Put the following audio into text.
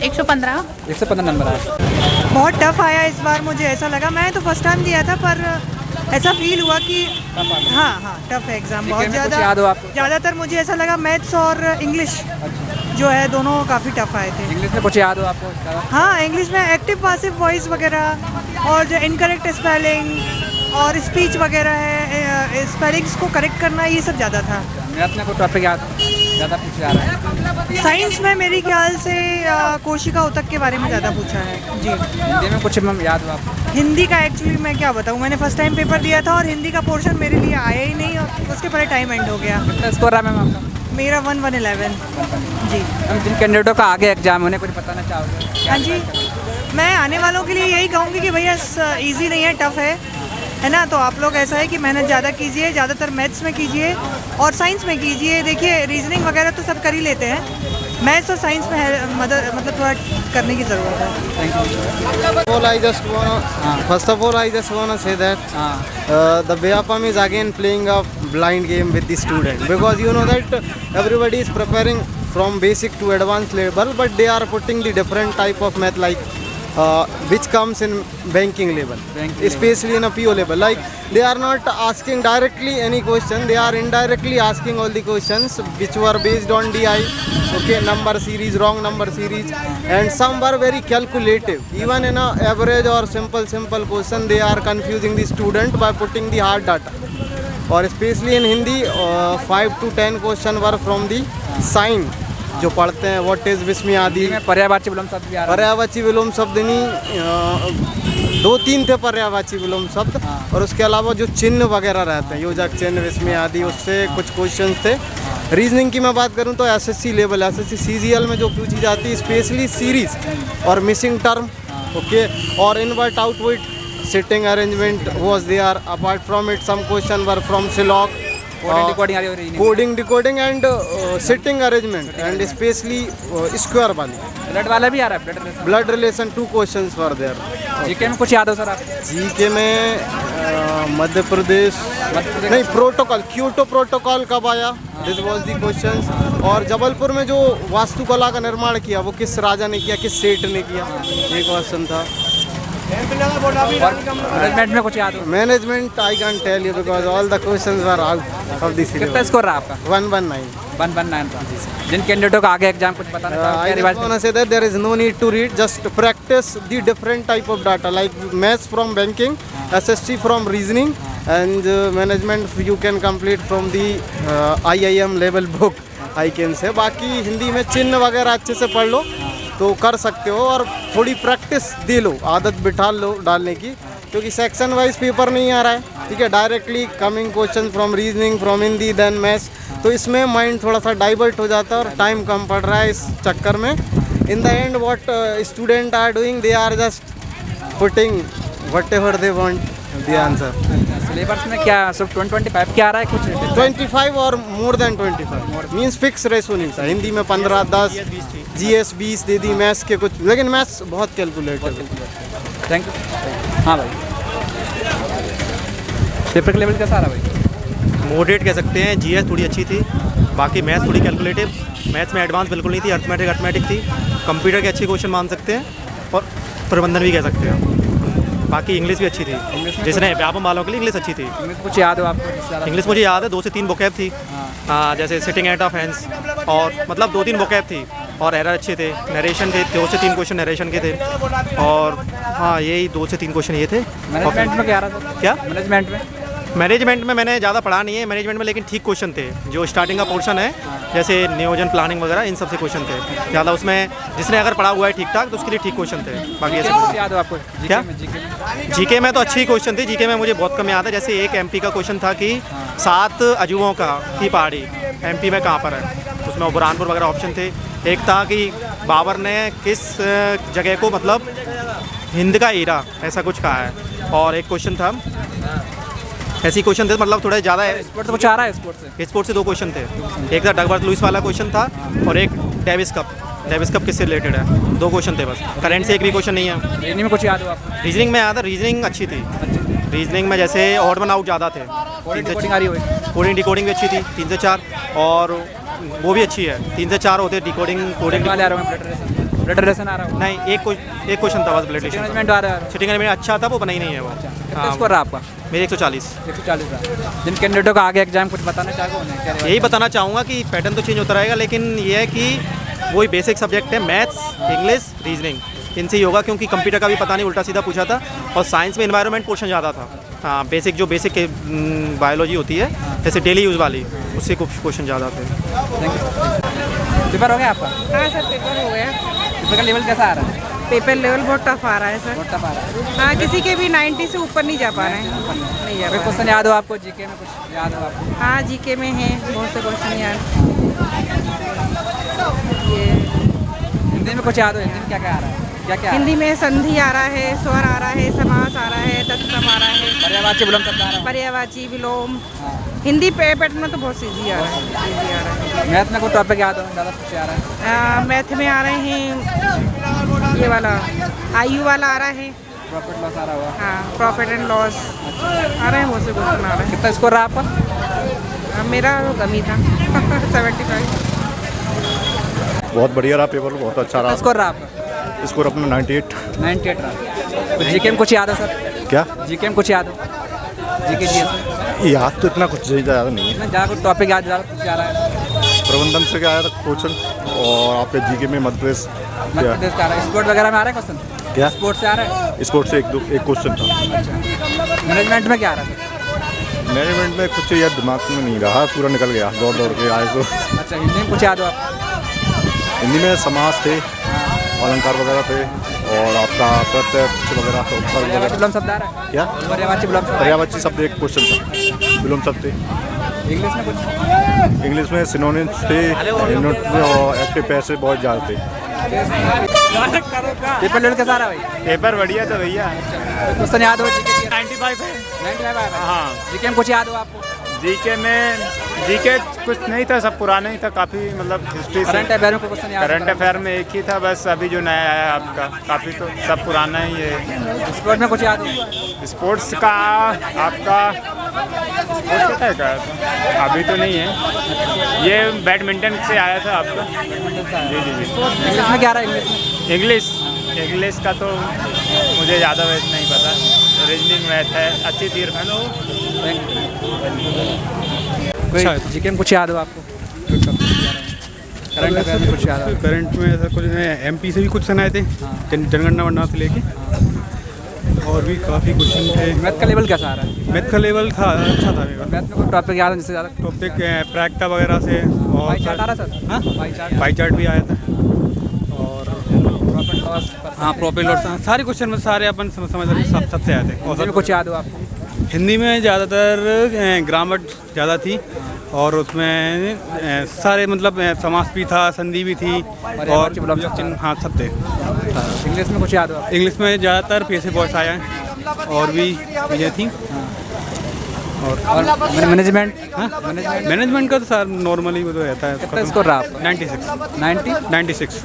115। 115 number आया। बहुत tough आया इस बार, मुझे ऐसा लगा। मैं तो फर्स्ट टाइम दिया था पर ऐसा फील हुआ कि हाँ टफ है एग्ज़ाम बहुत ज़्यादा। याद हो आपको? ज़्यादातर मुझे ऐसा लगा मैथ्स और इंग्लिश जो है दोनों काफ़ी टफ आए थे। इंग्लिश में कुछ याद हो आपको? हाँ, इंग्लिश में एक्टिव पासिव वॉइस वगैरह और जो इनकरेक्ट स्पेलिंग और स्पीच वगैरह है, स्पेलिंग्स को करेक्ट करना, ये सब ज़्यादा था। मैथ में कोई टॉपिक याद ज़्यादा पूछा जा रहा है? साइंस में मेरे ख्याल से कोशिका ऊतक के बारे में ज़्यादा पूछा है जी। हिंदी में कुछ याद हो आपको? हिंदी का एक्चुअली मैं क्या बताऊँ, मैंने फर्स्ट टाइम पेपर दिया था और हिंदी का पोर्शन मेरे लिए आया ही नहीं और उसके पहले टाइम एंड हो गया। कितना स्कोर रहा मैम आपका? मेरा 1111 जी। हम जिन कैंडिडेटों का आगे एग्जाम होने कुछ बताना चाहोगे? हाँ जी, मैं आने वालों के लिए यही कहूँगी कि भैया इजी नहीं है, टफ है ना। तो आप लोग ऐसा है कि मेहनत ज़्यादा कीजिए, ज़्यादातर मैथ्स में कीजिए और साइंस में कीजिए। देखिए रीजनिंग वगैरह तो सब कर ही लेते हैं, मैथ्स और साइंस में मतलब थोड़ा करने की ज़रूरत है। First of all, I just wanna say that the Vyapam is again playing a blind game with the student, because you know that everybody is preparing from basic to advanced level, but they are putting the different type of math like which comes in banking level, especially in a PO level. Like they are not asking directly any question, they are indirectly asking all the questions which were based on DI, okay, number series, wrong number series, and some were very calculative. Even in a average or simple question, they are confusing the student by putting the hard data. और especially in Hindi 5 to 10 question were from the sign जो पढ़ते हैं, what is विस्मी आदि, पर्यायवाची विलोम शब्द भी आ रहा है। पर्यायवाची विलोम शब्द नहीं, 2-3 थे पर्यायवाची विलोम शब्द। और उसके अलावा जो चिन्ह वगैरह रहते हैं, योजक चिन्ह, विस्मी आदि, उससे कुछ क्वेश्चंस थे। रीजनिंग की मैं बात करूं तो एसएससी लेवल, एसएससी सीजीएल में जो पूछी जाती है स्पेशली सीरीज और मिसिंग टर्म, ओके, और invert outward sitting arrangement was there. Apart from it some question were from syllogism, coding decoding and sitting arrangement and specially square वाली। Blood वाला भी आ रहा है, blood relation 2 questions were there. GK में कुछ याद हो सर आपको? जीके में मध्य प्रदेश नहीं, प्रोटोकॉल, क्योटो प्रोटोकॉल कब आया, दिस वाज द क्वेश्चंस। और जबलपुर में जो वास्तुकला का निर्माण किया वो किस राजा ने किया, किस सेठ ने किया, ये क्वेश्चन था। मैनेजमेंट में कुछ याद हो? Management I can tell you because all the questions were out of this. कितना स्कोर रहा आपका? 119 जिन कैंडिडेटों का आगे एग्जाम कुछ बताना I just want to say that there is no need to read, just practice the different type of data like maths from banking, SST from reasoning, and management you can complete from the IIM level book I can say। बाकी हिंदी में चिन्ह वगैरह अच्छे से पढ़ लो तो कर सकते हो, और थोड़ी प्रैक्टिस दे लो, आदत बिठा लो डालने की, क्योंकि सेक्शन वाइज पेपर नहीं आ रहा है, ठीक है, directly coming question from reasoning, from Hindi, then maths, तो इसमें माइंड थोड़ा सा डाइवर्ट हो जाता है और टाइम कम पड़ रहा है इस चक्कर में। In the end what student are doing, they are just putting whatever they want the answer. Syllabus में क्या सिर्फ 25 क्या आ रहा है? कुछ 25 और more than 25 means fix ratio नहीं था। हिंदी में 15, 10, GS 20 दे दी, मैथ्स के कुछ, लेकिन मैथ्स बहुत कैलकुलेटेड। Thank you. हाँ भाई, पेपर का लेवल कैसा रहा भाई? मॉडरेट कह सकते हैं। GS थोड़ी अच्छी थी, बाकी मैथ्स थोड़ी कैलकुलेटिव, मैथ्स में एडवांस बिल्कुल नहीं थी, अर्थमेटिक थी, कंप्यूटर के अच्छे क्वेश्चन मान सकते हैं और प्रबंधन भी कह सकते हैं। बाकी इंग्लिश भी अच्छी थी, जिसने व्यापम वालों के लिए इंग्लिश अच्छी थी। कुछ याद हो आपको? इंग्लिश मुझे याद है, 2 से 3 वोकैब थी, जैसे सिटिंग एट ऑफ हैंड्स, और मतलब 2-3 वोकैब थी, और एरर अच्छे थे, नरेशन थे, 2 से 3 क्वेश्चन नरेशन के थे, और हाँ यही 2 से 3 क्वेश्चन ये थे। मैनेजमेंट में क्या रहा था? क्या मैनेजमेंट में मैंने ज़्यादा पढ़ा नहीं है मैनेजमेंट में, लेकिन ठीक क्वेश्चन थे। जो स्टार्टिंग का पोर्शन है, जैसे नियोजन, प्लानिंग वगैरह, इन सबसे क्वेश्चन थे ज़्यादा। उसमें जिसने अगर पढ़ा हुआ है ठीक ठाक तो उसके लिए ठीक क्वेश्चन थे। बाकी ऐसे याद हो आपको? क्या जीके में तो अच्छी क्वेश्चन थी। जीके में मुझे बहुत कम याद है। जैसे एक MP का क्वेश्चन था कि 7 अजूबों की पहाड़ी MP में कहाँ पर है, उसमें बुरहानपुर वगैरह ऑप्शन थे। एक था कि बाबर ने किस जगह को मतलब हिंद का हीरा ऐसा कुछ कहा है, और एक क्वेश्चन था, ऐसी क्वेश्चन थे, मतलब थोड़ा ज़्यादा है। स्पोर्ट से कुछ आ रहा है? स्पोर्ट से 2 क्वेश्चन थे, एक था डगवर्थ लुइस वाला क्वेश्चन था, और एक डेविस कप किससे रिलेटेड है, 2 क्वेश्चन थे बस। करंट से एक भी क्वेश्चन नहीं है। रीजनिंग में कुछ याद हो आपको? रीजनिंग में याद है, रीजनिंग अच्छी थी। रीजनिंग में जैसे ऑड वन आउट ज़्यादा थे, कोडिंग डिकोडिंग भी अच्छी थी, 3 से 4, और वो भी अच्छी है, 3 से 4 होते डिकोडिंग वाले आ रहे हैं। ब्लड रिलेशन आ रहा हो? नहीं, एक क्वेश्चन था बस ब्लड रिलेशन। मैनेजमेंट आ रहा है? सिटिंग अरेंजमेंट अच्छा था, वो बना ही नहीं है वो। कितना स्कोर रहा आपका? मेरे 140। 140 रहा। जिन कैंडिडेटों का आगे एग्जाम कुछ बताना चाहोगे उन्हें क्या रहेगा? यही बताना चाहूँगा कि पैटर्न तो चेंज होता रहेगा, लेकिन ये है कि वही बेसिक सब्जेक्ट है, मैथ्स, इंग्लिश, रीजनिंग, इनसे ही होगा, क्योंकि कंप्यूटर का भी पता नहीं, उल्टा सीधा पूछा था। और साइंस में एनवायरनमेंट पोर्शन ज़्यादा था। हाँ, बेसिक जो बेसिक बायोलॉजी होती है, जैसे डेली यूज़ वाली, उससे कुछ क्वेश्चन ज़्यादा थे। Thank you. पेपर हो गया आपका? हाँ सर, पेपर हो गया। पेपर का लेवल कैसा आ रहा है? पेपर लेवल बहुत टफ आ रहा है सर। बहुत टफ आ रहा है। हाँ, किसी के भी 90 से ऊपर नहीं जा पा रहे हैं। नहीं जा कोई पा क्वेश्चन याद हो आपको? जीके में कुछ याद हो आपको? रहे। हाँ, जीके में है बहुत से क्वेश्चन यार। ये हिंदी में कुछ याद हो? हिंदी में क्या क्या आ रहा है? क्या क्या? हिंदी में संधि आ रहा है, स्वर आ रहा है, समास आ रहा है, तत्सम आ रहा है, पर्यायवाची विलोम शब्द आ रहा है? पर्यायवाची विलोम। हाँ। हिंदी पैटर्न में तो बहुत ईजी आ रहा है, ईजी आ रहा है। मैथ में कोई टॉपिक याद हो? ज़्यादा कुछ आ रहा है? मैथ में आ रहे हैं, ये वाला आयु वाला आ रहा है। प्रॉफिट लॉस आ रहा होगा? हाँ, प्रॉफिट एंड लॉस आ रहे हैं, बहुत से क्वेश्चन आ रहे कितना स्कोर रहा आपका? हैं। मेरा वो कम ही था 75। बहुत बढ़िया रहा पेपर, बहुत अच्छा कितना रहा। स्कोर रहा आपका? स्कोर अपना 98। 98 रहा। तो जीके में कुछ याद हो सर? क्या जीके में कुछ याद हो? जीके जीएस याद तो इतना कुछ ज़्यादा नहीं है। में ज़्यादा कुछ टॉपिक याद, ज़्यादा कुछ आ रहा है? प्रबंधन से क्या आया था क्वेश्चन, और आपके जीके में मध्य प्रदेश मध्य प्रदेश का आ रहा है? स्पोर्ट वगैरह में आ रहा है क्वेश्चन? क्या स्पोर्ट से आ रहा है? स्पोर्ट से एक क्वेश्चन था। मैनेजमेंट में क्या आ रहा है सर? मैनेजमेंट में कुछ यार दिमाग में नहीं रहा, पूरा निकल गया दौड़ दौड़ के आए तो। अच्छा, हिंदी में कुछ याद हो आपको? हिंदी में समास थे, अलंकार वगैरह थे, और आपका प्रत्यक्ष वगैरह, उपसर्ग पर्यायवाची वगैरह। विलोम शब्द आ रहा है? क्या पर्यायवाची विलोम शब्द? पर्यायवाची शब्द एक क्वेश्चन था, विलोम शब्द थे। इंग्लिश में कुछ? इंग्लिश में सिनोनिम्स थे, और एक्टिव पैसे बहुत ज़्यादा थे। पेपर लेवल कैसा आ रहा है भाई? पेपर बढ़िया था भैया। क्वेश्चन याद हो? जीके 95 है। 95 आ रहा है? हाँ, जीके में कुछ याद हो आपको? जीके कुछ नहीं था, सब पुराना ही था काफ़ी, मतलब हिस्ट्री से। करंट अफेयर में कोई क्वेश्चन याद? करंट अफेयर में एक ही था बस, अभी जो नया आया है आपका, काफ़ी तो सब पुराना ही है। स्पोर्ट में कुछ याद हो? स्पोर्ट्स का आपका, स्पोर्ट्स का क्या था अभी तो नहीं है, ये बैडमिंटन से आया था आपका। जी जी जी। इंग्लिश में क्या आ रहा है? इंग्लिश में इंग्लिश का तो मुझे ज़्यादा वैसे नहीं पता, रीजनिंग मैथ है, अच्छी तीर। कोई जीके में कुछ याद हो आपको? करंट अफेयर में कुछ याद हो? करंट में ऐसा कुछ एमपी से भी कुछ सुनाए थे, जनगणना वन्ना से लेके, और भी काफ़ी क्वेश्चन थे। मैथ का लेवल कैसा आ रहा है? मैथ का लेवल था, अच्छा था पेपर। मैथ में कोई टॉपिक याद है जिससे ज़्यादा? टॉपिक प्रैक्टा वगैरह से, और पाई चार्ट आ रहा सर? हाँ, पाई चार्ट? पाई चार्ट भी आया था, और प्रॉफिट लॉस? हाँ, प्रॉफिट लॉस, सारे क्वेश्चन में सारे अपन समझ सबसे आए थे। और हिंदी में कुछ याद हो आपको? हिंदी में ज़्यादातर ग्रामर ज़्यादा थी, और उसमें सारे मतलब समास भी था, संधि भी थी, और चिन्ह, हाँ, सब थे। इंग्लिश में कुछ याद हो आपको? इंग्लिश में ज़्यादातर पैसे बहुत आया है, और भी चीज़ें थी। और मैनेजमेंट? हाँ, मैनेजमेंट का तो सर नॉर्मली वो तो रहता है। कितना स्कोर रहा आपका? 96। 90? 96।